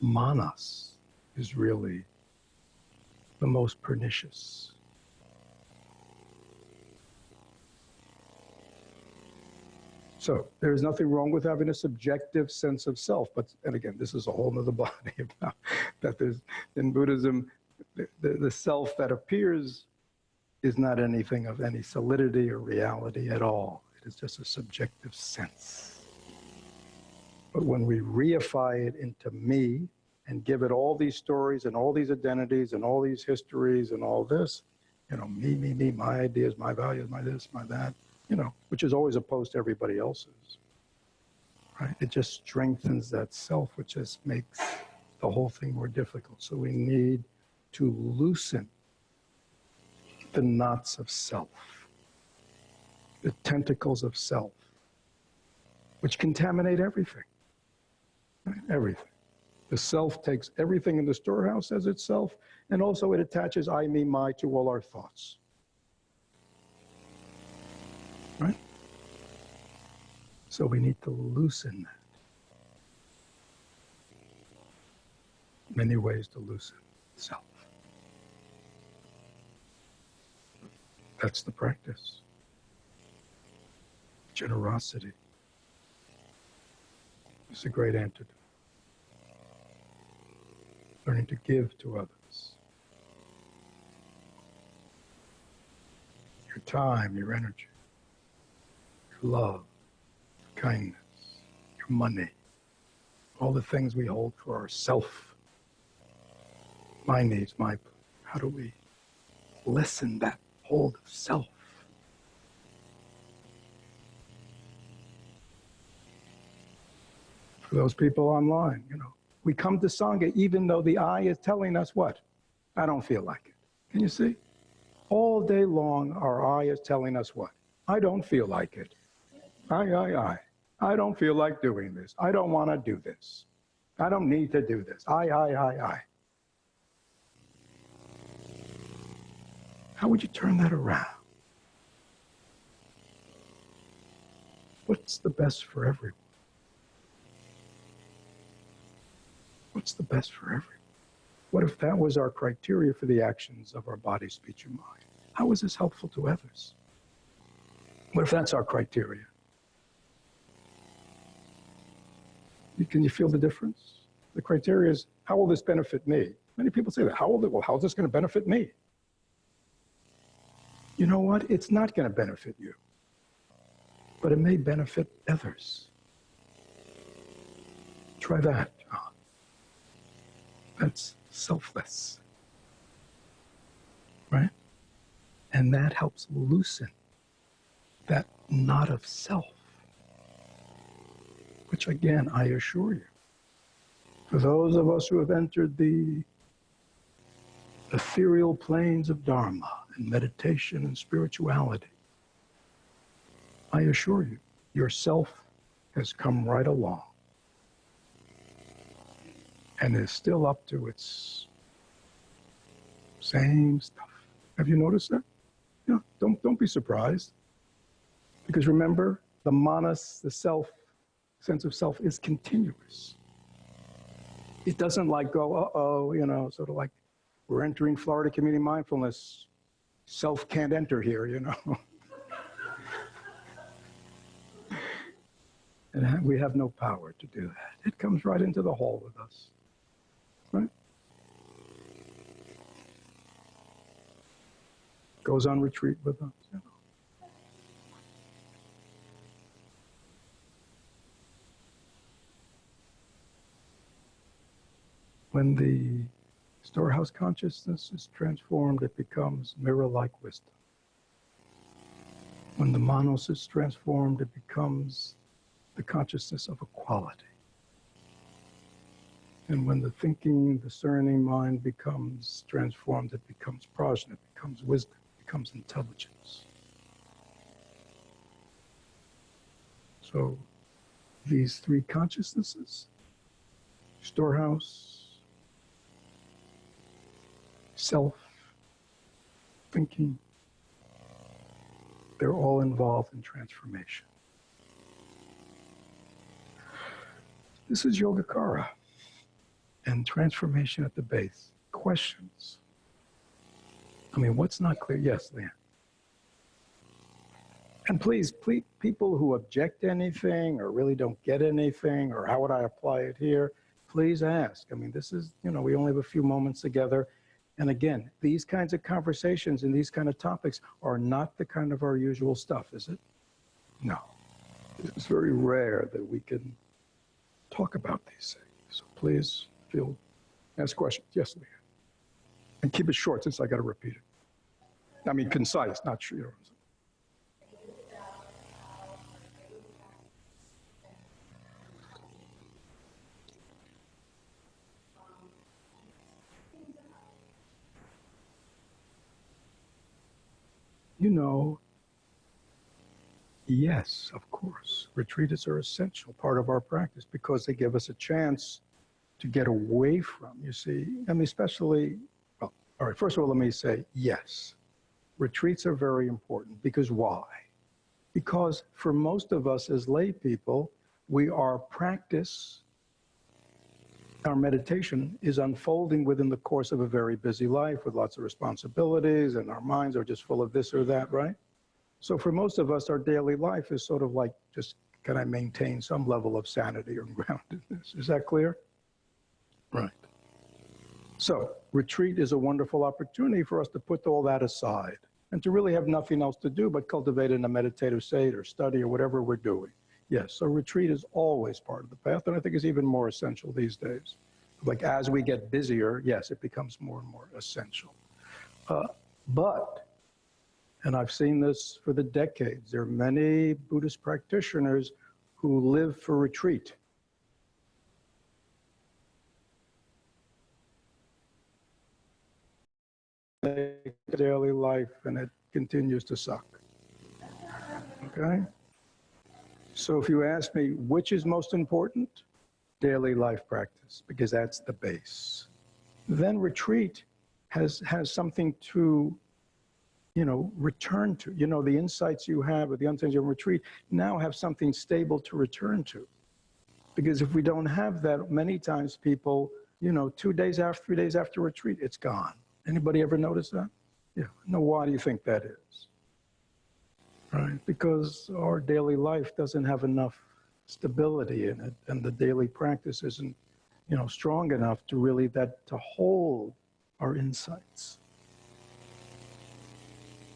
manas is really the most pernicious. So there's nothing wrong with having a subjective sense of self, and again, this is a whole other body about that. There's in Buddhism, the self that appears is not anything of any solidity or reality at all. It is just a subjective sense. But when we reify it into me and give it all these stories and all these identities and all these histories and all this, me, my ideas, my values, my this, my that, which is always opposed to everybody else's, right? It just strengthens that self, which just makes the whole thing more difficult. So we need to loosen the knots of self, the tentacles of self, which contaminate everything, right? Everything. The self takes everything in the storehouse as itself, and also it attaches I, me, my to all our thoughts. Right? So we need to loosen that. Many ways to loosen self. That's the practice. Generosity is a great antidote. Learning to give to others. Your time, your energy, your love, your kindness, your money, all the things we hold for ourself. My needs, my... How do we lessen that hold of self? For those people online, we come to Sangha even though the I is telling us what? I don't feel like it. Can you see? All day long, our I is telling us what? I don't feel like it. I. I don't feel like doing this. I don't want to do this. I don't need to do this. I. How would you turn that around? What's the best for everyone? What's the best for everyone? What if that was our criteria for the actions of our body, speech, and mind? How is this helpful to others? What if that's our criteria? Can you feel the difference? The criteria is, how will this benefit me? Many people say that. How is this going to benefit me? You know what? It's not going to benefit you, but it may benefit others. Try that. That's selfless, right? And that helps loosen that knot of self, which again, I assure you, for those of us who have entered the ethereal planes of Dharma and meditation and spirituality, I assure you, your self has come right along and is still up to its same stuff. Have you noticed that? Don't be surprised. Because remember, the manas, the self, sense of self is continuous. It doesn't go, sort of like we're entering Florida Community Mindfulness. Self can't enter here, And we have no power to do that. It comes right into the hall with us, right? Goes on retreat with us, When the storehouse consciousness is transformed, it becomes mirror-like wisdom. When the manos is transformed, it becomes the consciousness of equality. And when the thinking, discerning mind becomes transformed, it becomes prajna, it becomes wisdom, it becomes intelligence. So these three consciousnesses, storehouse, self, thinking, they're all involved in transformation. This is Yogacara and transformation at the base. Questions? What's not clear? Yes, Leanne. And please, people who object to anything or really don't get anything or how would I apply it here, please ask. This is, we only have a few moments together. And again, these kinds of conversations and these kind of topics are not the kind of our usual stuff, is it? No. It's very rare that we can talk about these things. So please ask questions. Yes, Leah. And keep it short since I got to repeat it. Concise, not sure. Yes, of course. Retreats are an essential part of our practice because they give us a chance to get away from, you see. I mean, especially, well, all right, first of all, let me say, yes, retreats are very important. Because why? Because for most of us as lay people, our meditation is unfolding within the course of a very busy life with lots of responsibilities, and our minds are just full of this or that, right? So for most of us, our daily life is sort of like, just can I maintain some level of sanity or groundedness? Is that clear? Right. So retreat is a wonderful opportunity for us to put all that aside and to really have nothing else to do but cultivate in a meditative state or study or whatever we're doing. Yes, so retreat is always part of the path, and I think it's even more essential these days. Like as we get busier, yes, it becomes more and more essential. But, and I've seen this for the decades, there are many Buddhist practitioners who live for retreat. Daily life, and it continues to suck. Okay? So if you ask me which is most important, daily life practice, because that's the base. Then retreat has something to, return to. The insights you have or the insights you have in retreat now have something stable to return to. Because if we don't have that, many times people, 2 days after, 3 days after retreat, it's gone. Anybody ever notice that? Yeah. No, why do you think that is? Right? Because our daily life doesn't have enough stability in it, and the daily practice isn't, strong enough to really to hold our insights.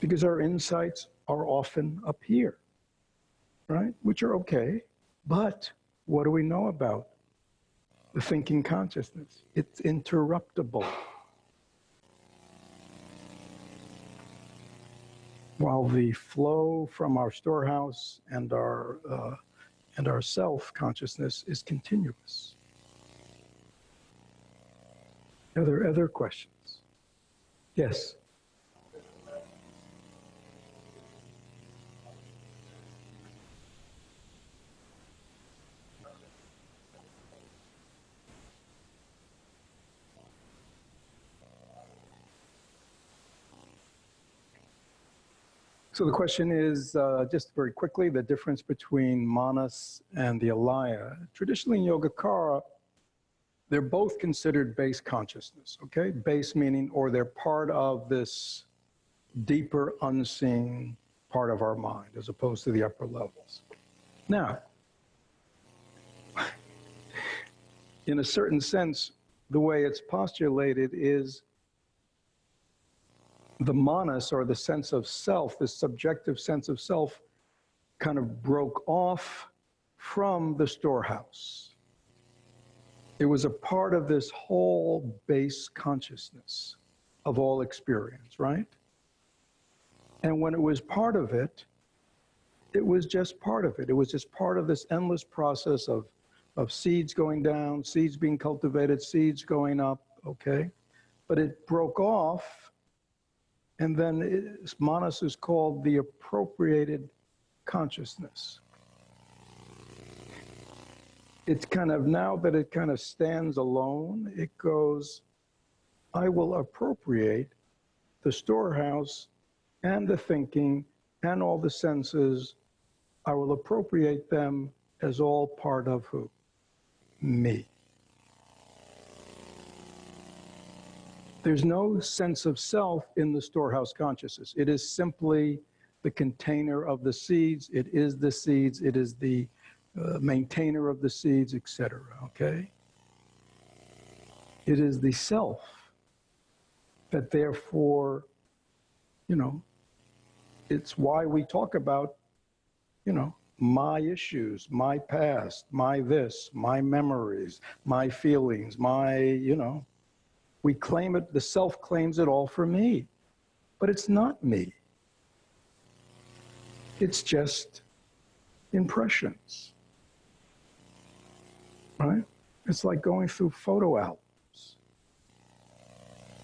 Because our insights are often up here, right? Which are okay, but what do we know about the thinking consciousness? It's interruptible. While the flow from our storehouse and our self-consciousness is continuous. Are there other questions? Yes? So the question is, just very quickly, the difference between manas and the alaya. Traditionally in Yogacara, they're both considered base consciousness, okay? Base meaning, or they're part of this deeper, unseen part of our mind, as opposed to the upper levels. Now, in a certain sense, the way it's postulated is the manas, or the sense of self, the subjective sense of self, kind of broke off from the storehouse. It was a part of this whole base consciousness of all experience, right? And when it was part of it, it was just part of it. It was just part of this endless process of seeds going down, seeds being cultivated, seeds going up, okay? But it broke off, and then manas is called the appropriated consciousness. It's kind of, now that it kind of stands alone, it goes, I will appropriate the storehouse and the thinking and all the senses. I will appropriate them as all part of who? Me. There's no sense of self in the storehouse consciousness. It is simply the container of the seeds. It is the seeds. It is the maintainer of the seeds, etc. Okay? It is the self that therefore, it's why we talk about, my issues, my past, my this, my memories, my feelings, my, we claim it, the self claims it all for me, but it's not me. It's just impressions, right? It's like going through photo albums.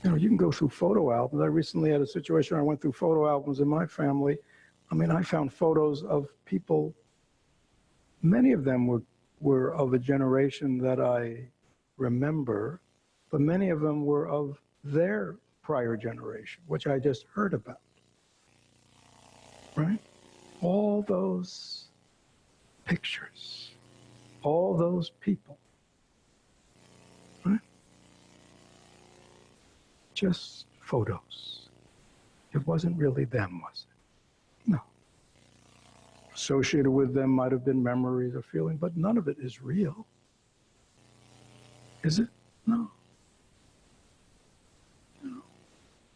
You can go through photo albums. I recently had a situation where I went through photo albums in my family. I mean, I found photos of people, many of them were of a generation that I remember, but many of them were of their prior generation, which I just heard about, right? All those pictures, all those people, right? Just photos. It wasn't really them, was it? No. Associated with them might have been memories or feeling, but none of it is real. Is it? No. No.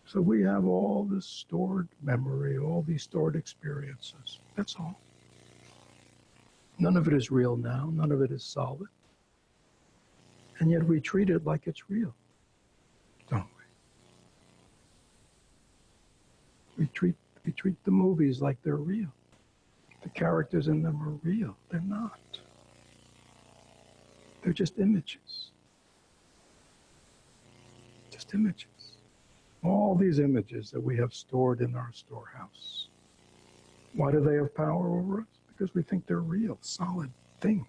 So we have all this stored memory, all these stored experiences. That's all. None of it is real now. None of it is solid. And yet we treat it like it's real, don't we? We treat the movies like they're real. The characters in them are real. They're not. They're just images. Just images. All these images that we have stored in our storehouse. Why do they have power over us? Because we think they're real, solid things.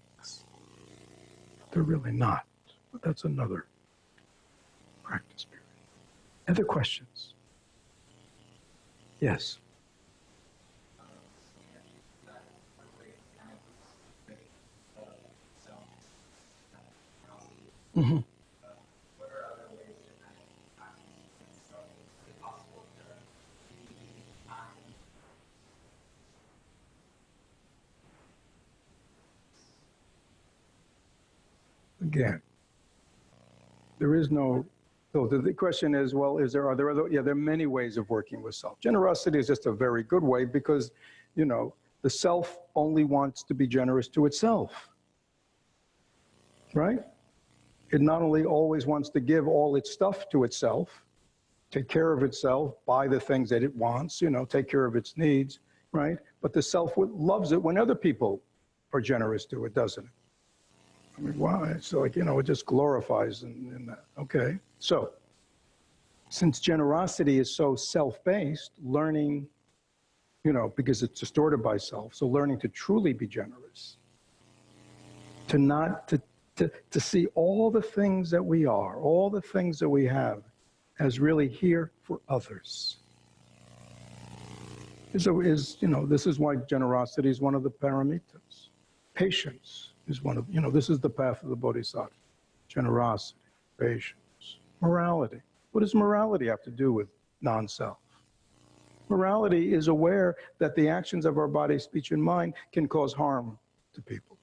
They're really not. But that's another practice period. Other questions? Yes. Mm-hmm. Again, there is no. So the question is, well, are there other? Yeah, there are many ways of working with self. Generosity is just a very good way because, the self only wants to be generous to itself, right? It not only always wants to give all its stuff to itself, take care of itself, buy the things that it wants, take care of its needs, right? But the self loves it when other people are generous to it, doesn't it? I mean, why? So, it just glorifies in that. Okay. So, since generosity is so self-based, learning, because it's distorted by self, so learning to truly be generous, to see all the things that we are, all the things that we have, as really here for others. So this is why generosity is one of the paramitas. Patience is one of, this is the path of the bodhisattva. Generosity, patience, morality. What does morality have to do with non-self? Morality is aware that the actions of our body, speech, and mind can cause harm to people.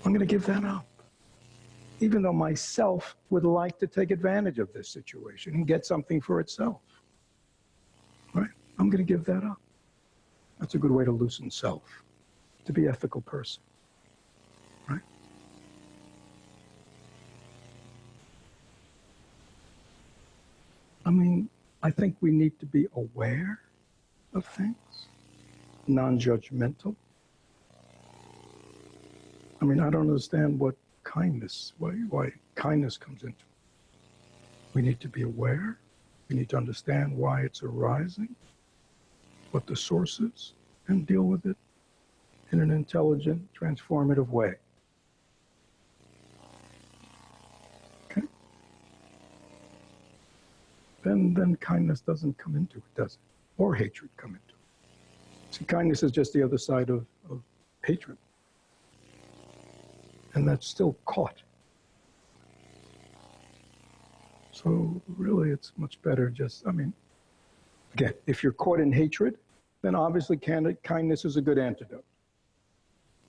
I'm going to give that up. Even though myself would like to take advantage of this situation and get something for itself. Right? I'm going to give that up. That's a good way to loosen self, to be an ethical person. Right? I mean, I think we need to be aware of things, non-judgmental. I mean, I don't understand why kindness comes into it. We need to be aware. We need to understand why it's arising, what the source is, and deal with it in an intelligent, transformative way. Okay? Then kindness doesn't come into it, does it? Or hatred come into it. See, kindness is just the other side of hatred. And that's still caught. So really, it's much better again, if you're caught in hatred, then obviously kindness is a good antidote.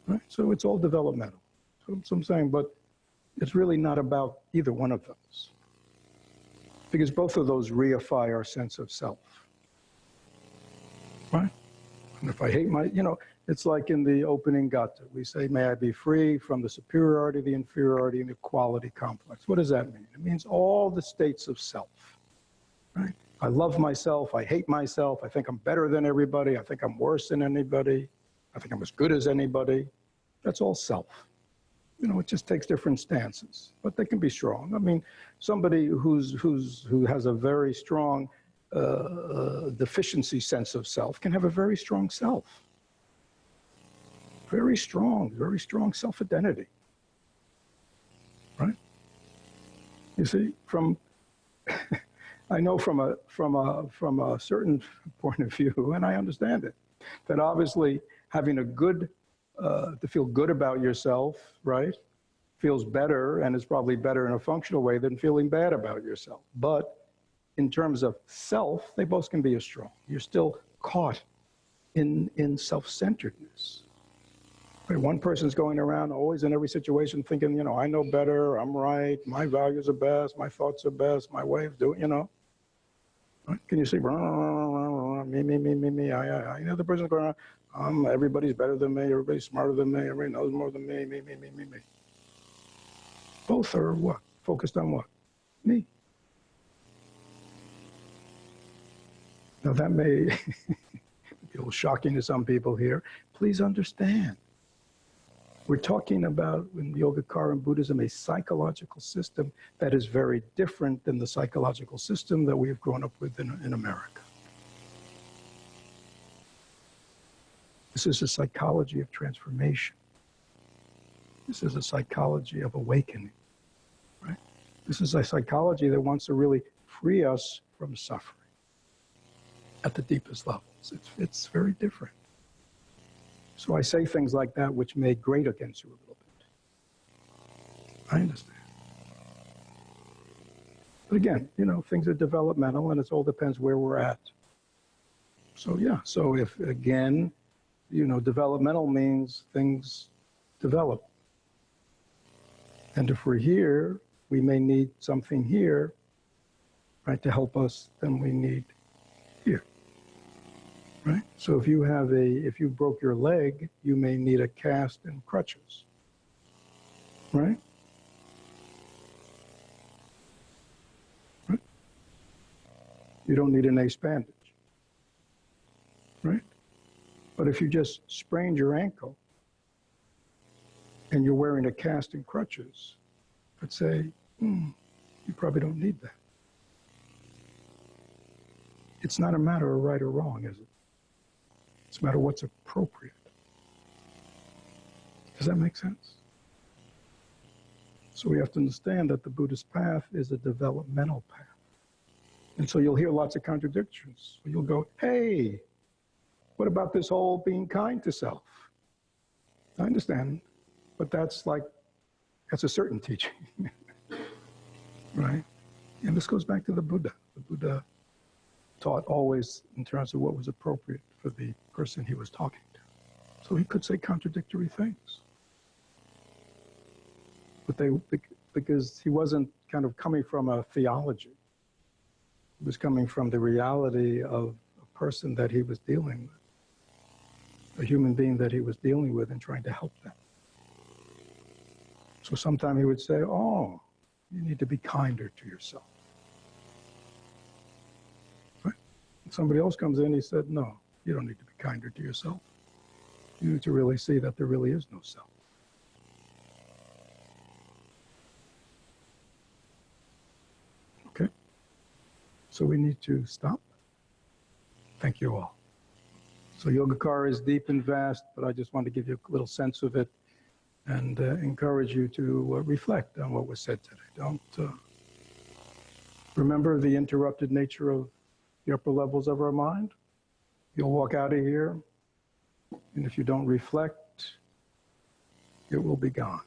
Right? So it's all developmental. So I'm saying, but it's really not about either one of those. Because both of those reify our sense of self. Right? And if I hate it's like in the opening gata. We say, may I be free from the superiority, the inferiority, and equality complex. What does that mean? It means all the states of self. Right? I love myself. I hate myself. I think I'm better than everybody. I think I'm worse than anybody. I think I'm as good as anybody. That's all self. It just takes different stances, but they can be strong. I mean, somebody who has a very strong deficiency sense of self can have a very strong self. Very strong self-identity. You see, I know from a certain point of view, and I understand it, that obviously having to feel good about yourself, right, feels better, and is probably better in a functional way than feeling bad about yourself. But in terms of self, they both can be as strong. You're still caught in self-centeredness. Right? One person's going around always in every situation thinking, I know better, I'm right, my values are best, my thoughts are best, my way of doing, Right? Can you see, me, I. The other person's going around, everybody's better than me, everybody's smarter than me, everybody knows more than me. Both are what? Focused on what? Me. Now that may be a little shocking to some people here. Please understand. We're talking about, in Yogacara and Buddhism, a psychological system that is very different than the psychological system that we have grown up with in America. This is a psychology of transformation. This is a psychology of awakening, right? This is a psychology that wants to really free us from suffering at the deepest levels. It's very different. So I say things like that which may grate against you a little bit. I understand. But again, things are developmental, and it all depends where we're at. So yeah, so if, again, developmental means things develop. And if we're here, we may need something here, right, to help us, then we need here. Right? So if you broke your leg, you may need a cast and crutches. Right? Right? You don't need an ace bandage. Right? But if you just sprained your ankle and you're wearing a cast and crutches, I'd say, you probably don't need that. It's not a matter of right or wrong, is it? It's a matter of what's appropriate. Does that make sense? So we have to understand that the Buddhist path is a developmental path. And so you'll hear lots of contradictions. You'll go, hey, what about this whole being kind to self? I understand, but that's a certain teaching, right? And this goes back to the Buddha. The Buddha taught always in terms of what was appropriate for the person he was talking to. So he could say contradictory things. But because he wasn't kind of coming from a theology. He was coming from the reality of a person that he was dealing with, a human being that he was dealing with and trying to help them. So sometimes he would say, you need to be kinder to yourself. Right? And somebody else comes in, he said, no, you don't need to be kinder to yourself. You need to really see that there really is no self. Okay? So we need to stop. Thank you all. So Yogacara is deep and vast, but I just want to give you a little sense of it and encourage you to reflect on what was said today. Don't remember the interrupted nature of the upper levels of our mind. You'll walk out of here, and if you don't reflect, it will be gone.